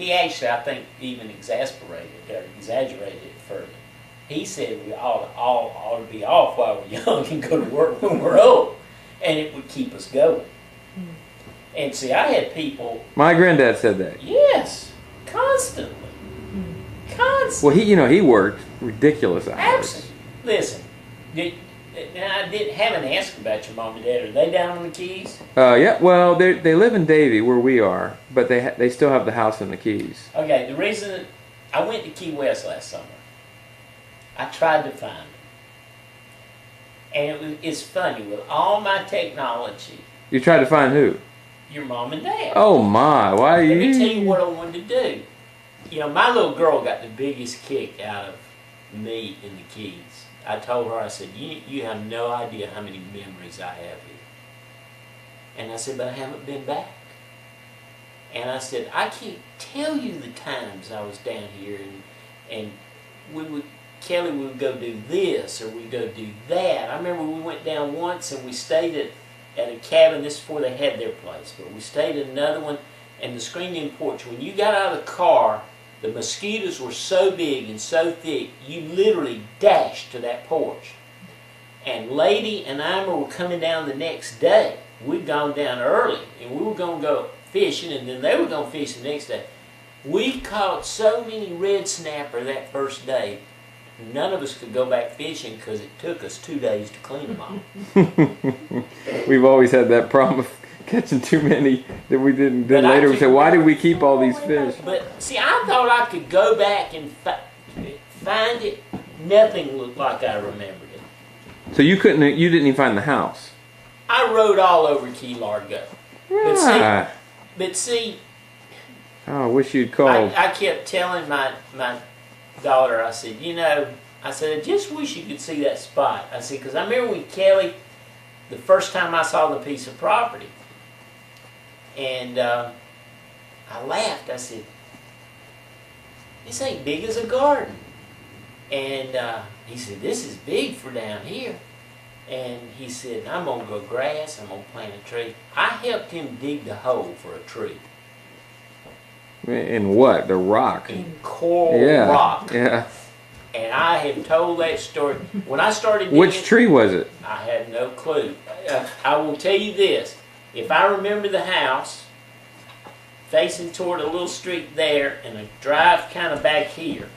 he actually, I think, even exasperated or exaggerated it further. He said we ought to be off while we're young and go to work when we're old, and it would keep us going. And see, I had people. My granddad said that. Yes, constantly. Well, he worked ridiculous hours. Absolutely. Listen, I haven't asked about your mom and dad. Are they down on the Keys? Yeah. Well, they live in Davie where we are, but they still have the house in the Keys. Okay. The reason I went to Key West last summer, I tried to find them, and it's funny with all my technology. You tried to find who? Your mom and dad. Oh my! Why are you? Let me tell you what I wanted to do. You know, my little girl got the biggest kick out of me in the Keys. I told her, I said, you have no idea how many memories I have here. And I said, but I haven't been back. And I said, I can't tell you the times I was down here, and Kelly would go do this, or we'd go do that. I remember we went down once and we stayed at a cabin. This is before they had their place, but we stayed at another one, and the screened-in porch, when you got out of the car, the mosquitoes were so big and so thick, you literally dashed to that porch. And Lady and Ima were coming down the next day. We'd gone down early, and we were going to go fishing, and then they were going to fish the next day. We caught so many red snapper that first day, none of us could go back fishing because it took us 2 days to clean them all. We've always had that problem of catching too many that we didn't. Then later we said, why did we keep all these fish? But see, I thought I could go back and find it. Nothing looked like I remembered it. So you didn't even find the house? I rode all over Key Largo. Right. But see, oh, I wish you'd called. I kept telling my daughter, I said, I just wish you could see that spot. I said, because I remember when Kelly, the first time I saw the piece of property, and I laughed. I said, this ain't big as a garden. And he said, this is big for down here. And he said, I'm going to grow grass, I'm going to plant a tree. I helped him dig the hole for a tree. In what? The rock? In coral rock. Yeah. And I have told that story. When I started digging, which tree was it? I have no clue. I will tell you this. If I remember the house, facing toward a little street there and a drive kind of back here,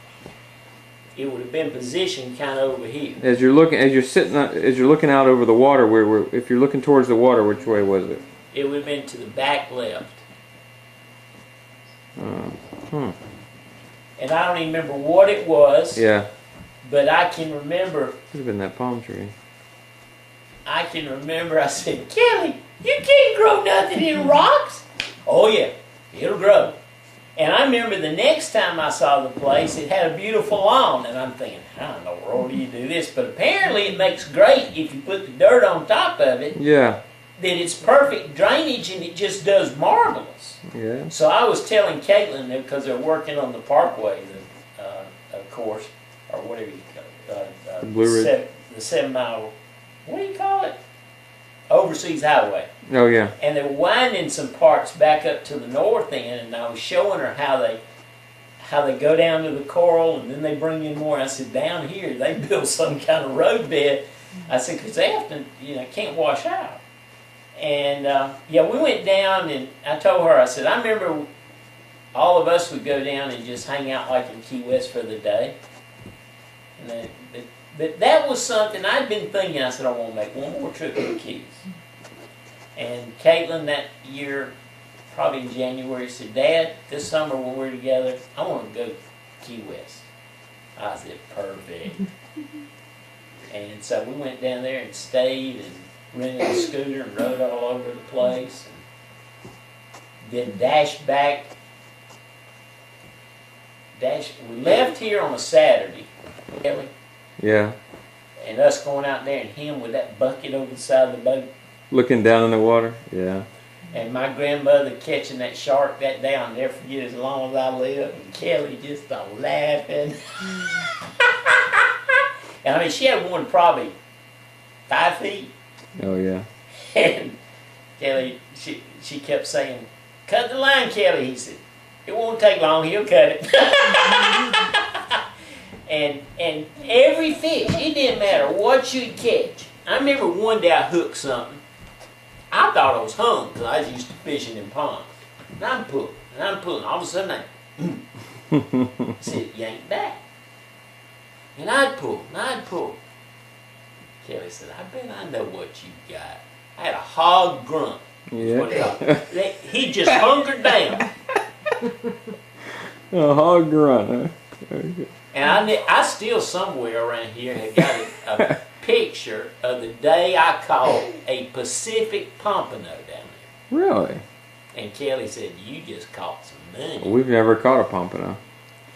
it would have been positioned kind of over here. As you're looking out over the water, if you're looking towards the water, which way was it? It would have been to the back left. And I don't even remember what it was. Yeah. But I can remember. Could have been that palm tree. I can remember I said, Kelly, you can't grow nothing in rocks. Oh yeah, it'll grow. And I remember the next time I saw the place, it had a beautiful lawn. And I'm thinking, how in the world do you do this? But apparently it makes great if you put the dirt on top of it. Yeah. That it's perfect drainage and it just does marvelous. Yeah. So I was telling Caitlin, because they're working on the parkway, of course, or whatever you call it, the Blue Ridge. The 7 mile, what do you call it? Overseas Highway. Oh yeah. And they're winding some parts back up to the north end, and I was showing her how they go down to the coral, and then they bring in more. I said, down here they built some kind of road bed. I said, because they have to, can't wash out. And we went down, and I told her, I said, I remember all of us would go down and just hang out like in Key West for the day. And but that was something I'd been thinking. I said, I want to make one more trip to the Keys. And Caitlin that year, probably in January, said, Dad, this summer when we're together, I want to go to Key West. I said, perfect. And so we went down there and stayed and rented a scooter and rode all over the place. And then dashed back. We left here on a Saturday, Kelly. Yeah. And us going out there and him with that bucket over the side of the boat. Looking down in the water. Yeah. And my grandmother catching that shark that day, I'll never forget as long as I live. And Kelly just laughing. And I mean, she had one probably 5 feet. Oh yeah. And Kelly, she kept saying, cut the line, Kelly. He said, It won't take long. He'll cut it. and every fish, it didn't matter what you'd catch. I remember one day I hooked something. I thought I was hung because I was used to fishing in ponds. And I'm pulling. All of a sudden I said, yank back. And I'd pull. Kelly said, I bet I know what you got. I had a hog grunt. Yeah. He just hunkered down. A hog grunt, huh? And I still somewhere around here have got a picture of the day I caught a Pacific pompano down there. Really? And Kelly said, you just caught some money. We've never caught a pompano.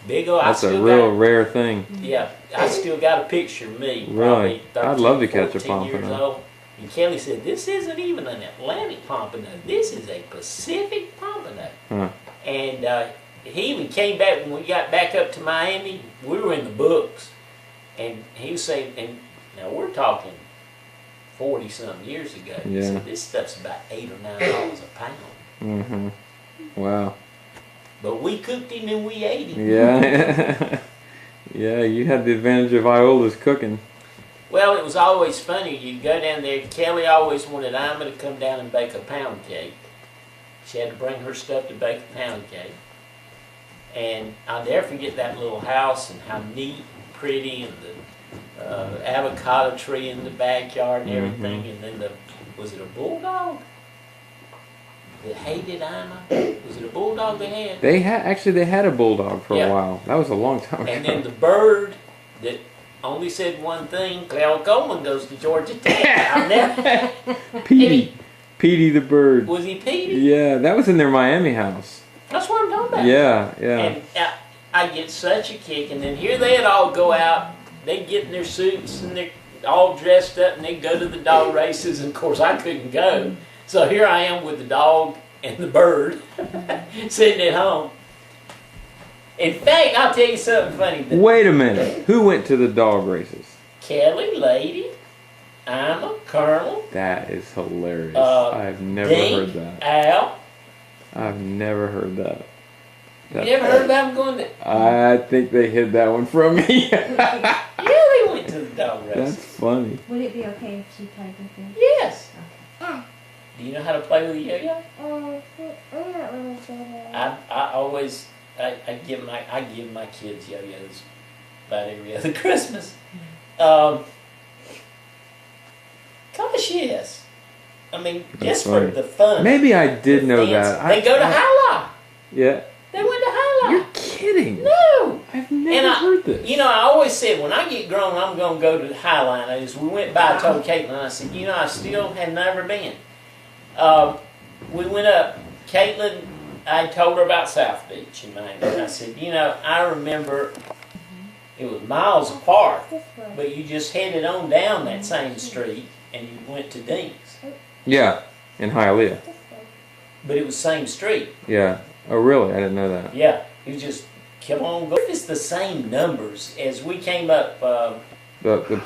Big old, That's a real rare thing. Yeah, I still got a picture of me. Really? 13, I'd love to catch a 14 years pompano. old. And Kelly said, this isn't even an Atlantic pompano. This is a Pacific pompano. Huh. And he even came back when we got back up to Miami. We were in the books. And he was saying, and now we're talking 40-something years ago. He Yeah. said, this stuff's about $8 or $9 a pound. Mm-hmm. Wow. But we cooked him and we ate him. Yeah. Yeah, you had the advantage of Iola's cooking. Well, it was always funny. You'd go down there. Kelly always wanted Ima to come down and bake a pound cake. She had to bring her stuff to bake a pound cake. And I'll never forget that little house and how neat and pretty, and the avocado tree in the backyard and everything. And then was it a bulldog that hated Ima? Was it a bulldog they had? They had a bulldog for Yeah. a while. That was a long time ago. And then the bird that only said one thing, Clell Coleman goes to Georgia Tech. I'll never. Petey the bird. Was he Petey? Yeah, that was in their Miami house. That's what I'm talking about. Yeah. And I get such a kick, and then here they'd all go out, they'd get in their suits, and they're all dressed up, and they'd go to the dog races, and of course I couldn't go. So here I am with the dog and the bird, sitting at home. In fact, I'll tell you something funny. Wait a minute. Who went to the dog races? Kelly, Lady, Ima, Colonel. That is hilarious. Uh, I've never Dink, heard that. Al. I've never heard that. You never heard about them going to... I think they hid that one from me. Yeah, they went to the dog races. That's funny. Would it be okay if she played with you? Yes. Okay. Do you know how to play with a yo-yo? I'm not really good at I always give my kids yo-yos about every other Christmas. Gosh, yes. I mean, That's just funny. for the fun. Maybe I did the know fancy. that. They go to Hala. Yeah. They went to Hala. You're kidding. No. I've never heard this. You know, I always said, when I get grown, I'm going to go to the Highline. As we went by, I told Caitlin, I said, you know, I still had never been. We went up. Caitlin, I told her about South Beach in Miami. And I said, you know, I remember it was miles apart, but you just headed on down that same street and you went to Dink's. Yeah, in Hialeah. But it was same street. Yeah. Oh, really? I didn't know that. Yeah. It was just, come on, go. If it's the same numbers as we came up. The Florida.